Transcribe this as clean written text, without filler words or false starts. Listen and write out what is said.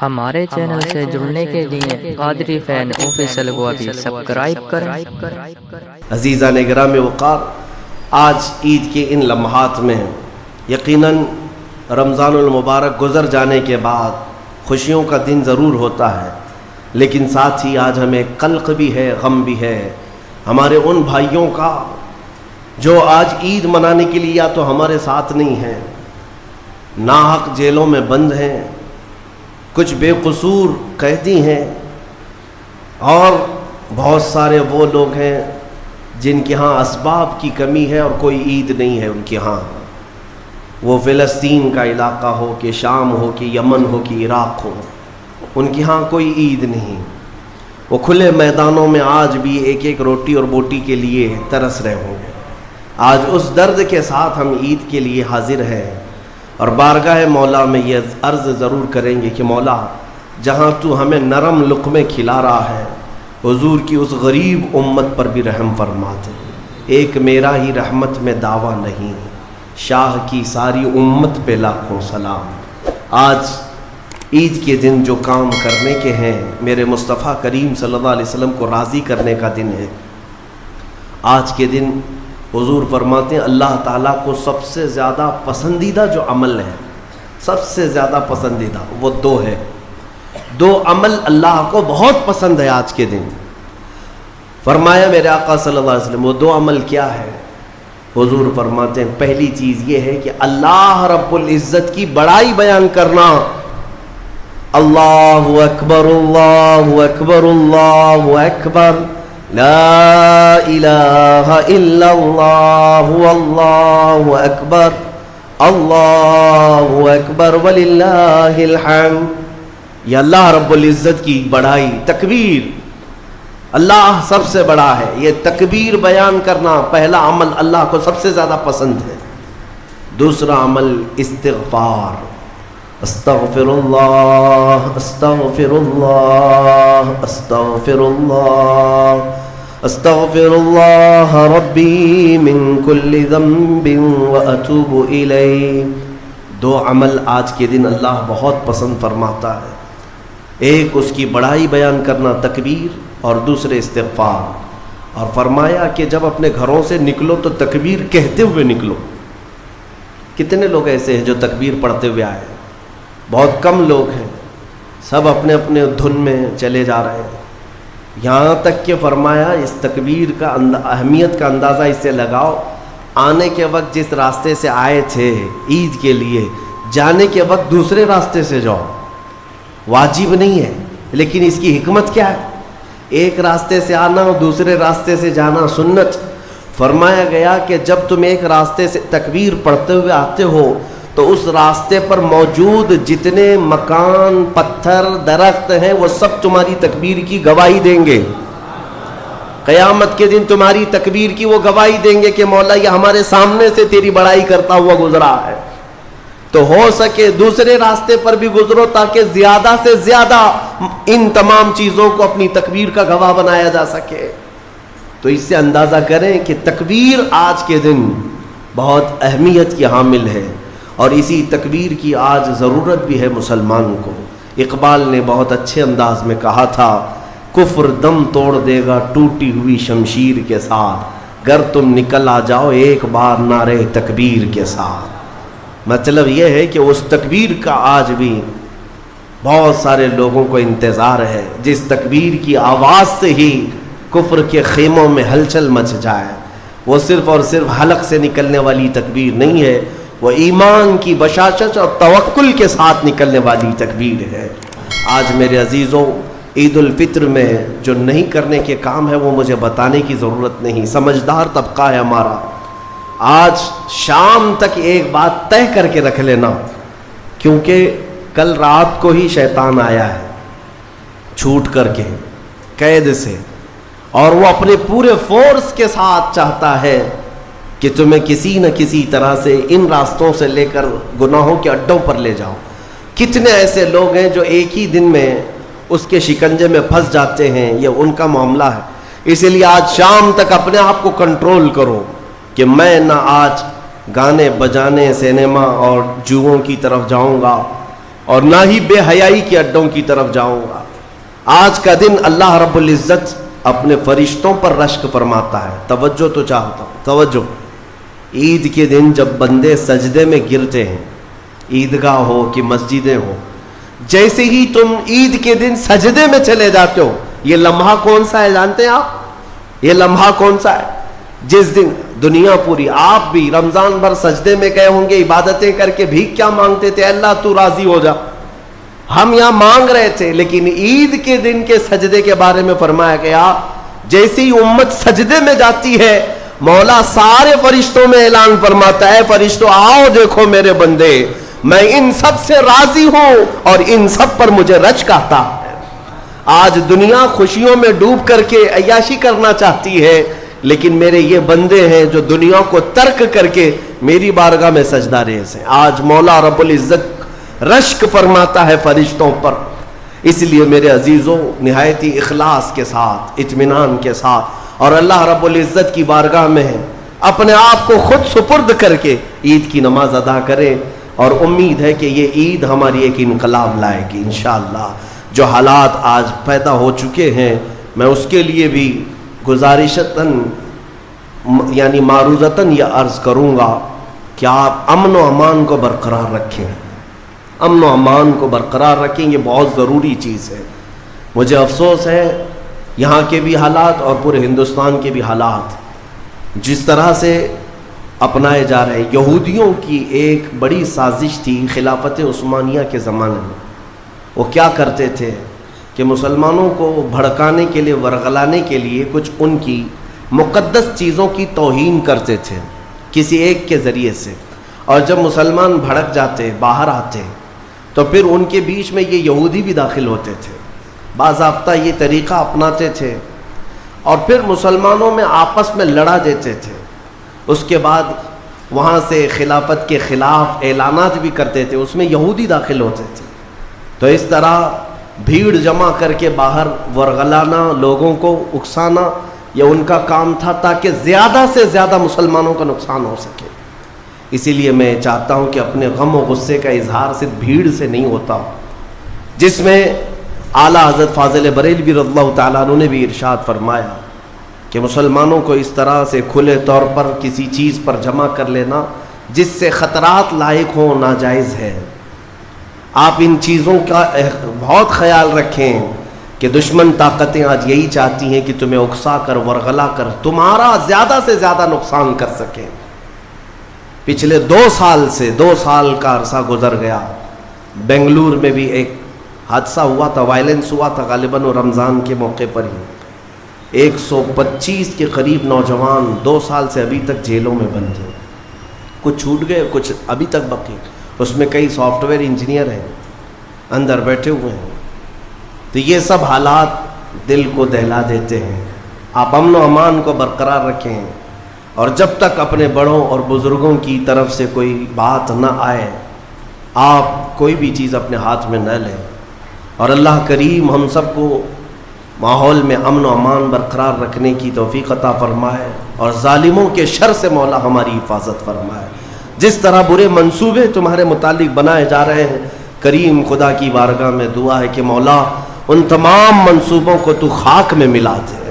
ہمارے چینل سے جڑنے کے لیے قادری فین آفیشل کو ابھی سبسکرائب کریں۔ عزیزان گرامی وقار، آج عید کے ان لمحات میں یقیناً رمضان المبارک گزر جانے کے بعد خوشیوں کا دن ضرور ہوتا ہے، لیکن ساتھ ہی آج ہمیں قلق بھی ہے، غم بھی ہے ہمارے ان بھائیوں کا جو آج عید منانے کے لیے یا تو ہمارے ساتھ نہیں ہیں، ناحق جیلوں میں بند ہیں، کچھ بے قصور قیدی ہیں، اور بہت سارے وہ لوگ ہیں جن کے ہاں اسباب کی کمی ہے اور کوئی عید نہیں ہے ان کے ہاں۔ وہ فلسطین کا علاقہ ہو کہ شام ہو کہ یمن ہو کہ عراق ہو، ان کے ہاں کوئی عید نہیں۔ وہ کھلے میدانوں میں آج بھی ایک ایک روٹی اور بوٹی کے لیے ترس رہے ہوں گے۔ آج اس درد کے ساتھ ہم عید کے لیے حاضر ہیں اور بارگاہ مولا میں یہ عرض ضرور کریں گے کہ مولا، جہاں تو ہمیں نرم لقمے کھلا رہا ہے، حضور کی اس غریب امت پر بھی رحم فرما دے۔ ایک میرا ہی رحمت میں دعویٰ نہیں، شاہ کی ساری امت پہ لاکھوں سلام۔ آج عید کے دن جو کام کرنے کے ہیں، میرے مصطفیٰ کریم صلی اللہ علیہ وسلم کو راضی کرنے کا دن ہے۔ آج کے دن حضور فرماتے ہیں اللہ تعالیٰ کو سب سے زیادہ پسندیدہ جو عمل ہے، سب سے زیادہ پسندیدہ وہ دو عمل اللہ کو بہت پسند ہے آج کے دن۔ فرمایا میرے آقا صلی اللہ علیہ وسلم وہ دو عمل کیا ہے؟ حضور فرماتے ہیں پہلی چیز یہ ہے کہ اللہ رب العزت کی بڑائی بیان کرنا۔ اللہ اکبر اللہ اکبر اللہ اکبر، لا الہ الا اللہ واللہ اکبر، اللہ اکبر وللہ الحمد۔ یہ اللہ رب العزت کی بڑائی، تکبیر، اللہ سب سے بڑا ہے، یہ تکبیر بیان کرنا پہلا عمل اللہ کو سب سے زیادہ پسند ہے۔ دوسرا عمل استغفار، استغفر اللہ استغفر اللہ استغفر اللہ استغفر اللہ ربی من کل ذنب واتوب الیہ۔ دو عمل آج کے دن اللہ بہت پسند فرماتا ہے، ایک اس کی بڑائی بیان کرنا تکبیر، اور دوسرے استغفار۔ اور فرمایا کہ جب اپنے گھروں سے نکلو تو تکبیر کہتے ہوئے نکلو۔ کتنے لوگ ایسے ہیں جو تکبیر پڑھتے ہوئے آئے؟ بہت کم لوگ ہیں، سب اپنے اپنے دھن میں چلے جا رہے ہیں۔ یہاں تک کہ فرمایا اس تکبیر کا اہمیت کا اندازہ اس سے لگاؤ، آنے کے وقت جس راستے سے آئے تھے عید کے لیے، جانے کے وقت دوسرے راستے سے جاؤ، واجب نہیں ہے، لیکن اس کی حکمت کیا ہے؟ ایک راستے سے آنا اور دوسرے راستے سے جانا سنت۔ فرمایا گیا کہ جب تم ایک راستے سے تکبیر پڑھتے ہوئے آتے ہو تو اس راستے پر موجود جتنے مکان، پتھر، درخت ہیں وہ سب تمہاری تکبیر کی گواہی دیں گے۔ قیامت کے دن تمہاری تکبیر کی وہ گواہی دیں گے کہ مولا یہ ہمارے سامنے سے تیری بڑائی کرتا ہوا گزرا ہے۔ تو ہو سکے دوسرے راستے پر بھی گزرو تاکہ زیادہ سے زیادہ ان تمام چیزوں کو اپنی تکبیر کا گواہ بنایا جا سکے۔ تو اس سے اندازہ کریں کہ تکبیر آج کے دن بہت اہمیت کی حامل ہے، اور اسی تکبیر کی آج ضرورت بھی ہے مسلمان کو۔ اقبال نے بہت اچھے انداز میں کہا تھا، کفر دم توڑ دے گا ٹوٹی ہوئی شمشیر کے ساتھ، گر تم نکل آ جاؤ ایک بار نعرے تکبیر کے ساتھ۔ مطلب یہ ہے کہ اس تکبیر کا آج بھی بہت سارے لوگوں کو انتظار ہے، جس تکبیر کی آواز سے ہی کفر کے خیموں میں ہلچل مچ جائے۔ وہ صرف اور صرف حلق سے نکلنے والی تکبیر نہیں ہے، وہ ایمان کی بشاشت اور توکل کے ساتھ نکلنے والی تکبیر ہے۔ آج میرے عزیزوں، عید الفطر میں جو نہیں کرنے کے کام ہے وہ مجھے بتانے کی ضرورت نہیں، سمجھدار طبقہ ہے ہمارا۔ آج شام تک ایک بات طے کر کے رکھ لینا، کیونکہ کل رات کو ہی شیطان آیا ہے چھوٹ کر کے قید سے، اور وہ اپنے پورے فورس کے ساتھ چاہتا ہے کہ تمہیں کسی نہ کسی طرح سے ان راستوں سے لے کر گناہوں کے اڈوں پر لے جاؤ۔ کتنے ایسے لوگ ہیں جو ایک ہی دن میں اس کے شکنجے میں پھنس جاتے ہیں، یہ ان کا معاملہ ہے۔ اسی لیے آج شام تک اپنے آپ کو کنٹرول کرو کہ میں نہ آج گانے بجانے، سینما اور جوؤں کی طرف جاؤں گا، اور نہ ہی بے حیائی کے اڈوں کی طرف جاؤں گا۔ آج کا دن اللہ رب العزت اپنے فرشتوں پر رشک فرماتا ہے۔ توجہ تو چاہتا ہوں، توجہ۔ عید کے دن جب بندے سجدے میں گرتے ہیں، عیدگاہ ہو کہ مسجدیں ہو، جیسے ہی تم عید کے دن سجدے میں چلے جاتے ہو، یہ لمحہ کون سا ہے جانتے ہیں آپ؟ یہ لمحہ کون سا ہے؟ جس دن دنیا پوری، آپ بھی رمضان بھر سجدے میں گئے ہوں گے، عبادتیں کر کے بھیک کیا مانگتے تھے؟ اللہ تو راضی ہو جا۔ ہم یہاں مانگ رہے تھے، لیکن عید کے دن کے سجدے کے بارے میں فرمایا گیا جیسے ہی امت سجدے میں جاتی ہے، مولا سارے فرشتوں میں اعلان فرماتا ہے، فرشتوں آؤ دیکھو میرے بندے، میں ان سب سے راضی ہوں اور ان سب پر مجھے رشک آتا ہے۔ آج دنیا خوشیوں میں ڈوب کر کے عیاشی کرنا چاہتی ہے، لیکن میرے یہ بندے ہیں جو دنیا کو ترک کر کے میری بارگاہ میں سجدہ ریز ہیں۔ آج مولا رب العزت رشک فرماتا ہے فرشتوں پر۔ اس لیے میرے عزیزوں، نہایت ہی اخلاص کے ساتھ، اطمینان کے ساتھ اور اللہ رب العزت کی بارگاہ میں اپنے آپ کو خود سپرد کر کے عید کی نماز ادا کریں، اور امید ہے کہ یہ عید ہماری ایک انقلاب لائے گی انشاءاللہ۔ جو حالات آج پیدا ہو چکے ہیں، میں اس کے لیے بھی گزارشتاً یعنی معروضتاً یہ عرض کروں گا کہ آپ امن و امان کو برقرار رکھیں، امن و امان کو برقرار رکھیں، یہ بہت ضروری چیز ہے۔ مجھے افسوس ہے یہاں کے بھی حالات اور پورے ہندوستان کے بھی حالات جس طرح سے اپنائے جا رہے ہیں۔ یہودیوں کی ایک بڑی سازش تھی خلافت عثمانیہ کے زمانے میں۔ وہ کیا کرتے تھے کہ مسلمانوں کو بھڑکانے کے لیے، ورغلانے کے لیے کچھ ان کی مقدس چیزوں کی توہین کرتے تھے کسی ایک کے ذریعے سے، اور جب مسلمان بھڑک جاتے، باہر آتے، تو پھر ان کے بیچ میں یہ یہودی بھی داخل ہوتے تھے، باضابطہ یہ طریقہ اپناتے تھے، اور پھر مسلمانوں میں آپس میں لڑا دیتے تھے۔ اس کے بعد وہاں سے خلافت کے خلاف اعلانات بھی کرتے تھے، اس میں یہودی داخل ہوتے تھے۔ تو اس طرح بھیڑ جمع کر کے باہر ورغلانا، لوگوں کو اکسانا، یہ ان کا کام تھا تاکہ زیادہ سے زیادہ مسلمانوں کا نقصان ہو سکے۔ اسی لیے میں چاہتا ہوں کہ اپنے غم و غصے کا اظہار صرف بھیڑ سے نہیں ہوتا، جس میں اعلیٰ حضرت فاضل بریلوی رضی اللہ تعالیٰ عنہ نے بھی ارشاد فرمایا کہ مسلمانوں کو اس طرح سے کھلے طور پر کسی چیز پر جمع کر لینا جس سے خطرات لاحق ہوں ناجائز ہے۔ آپ ان چیزوں کا بہت خیال رکھیں کہ دشمن طاقتیں آج یہی چاہتی ہیں کہ تمہیں اکسا کر، ورغلا کر تمہارا زیادہ سے زیادہ نقصان کر سکیں۔ پچھلے 2 سال کا عرصہ گزر گیا، بنگلور میں بھی ایک حادثہ ہوا تھا، وائلنس ہوا تھا، غالباً رمضان کے موقع پر ہی 125 کے قریب نوجوان 2 سال سے ابھی تک جیلوں میں بند ہیں، کچھ چھوٹ گئے، کچھ ابھی تک باقی، اس میں کئی سافٹ ویئر انجینئر ہیں اندر بیٹھے ہوئے ہیں۔ تو یہ سب حالات دل کو دہلا دیتے ہیں۔ آپ امن و امان کو برقرار رکھیں، اور جب تک اپنے بڑوں اور بزرگوں کی طرف سے کوئی بات نہ آئے، آپ کوئی بھی چیز اپنے ہاتھ میں نہ لیں، اور اللہ کریم ہم سب کو ماحول میں امن و امان برقرار رکھنے کی توفیق عطا فرمائے، اور ظالموں کے شر سے مولا ہماری حفاظت فرمائے۔ جس طرح برے منصوبے تمہارے متعلق بنائے جا رہے ہیں، کریم خدا کی بارگاہ میں دعا ہے کہ مولا ان تمام منصوبوں کو تو خاک میں ملا دے،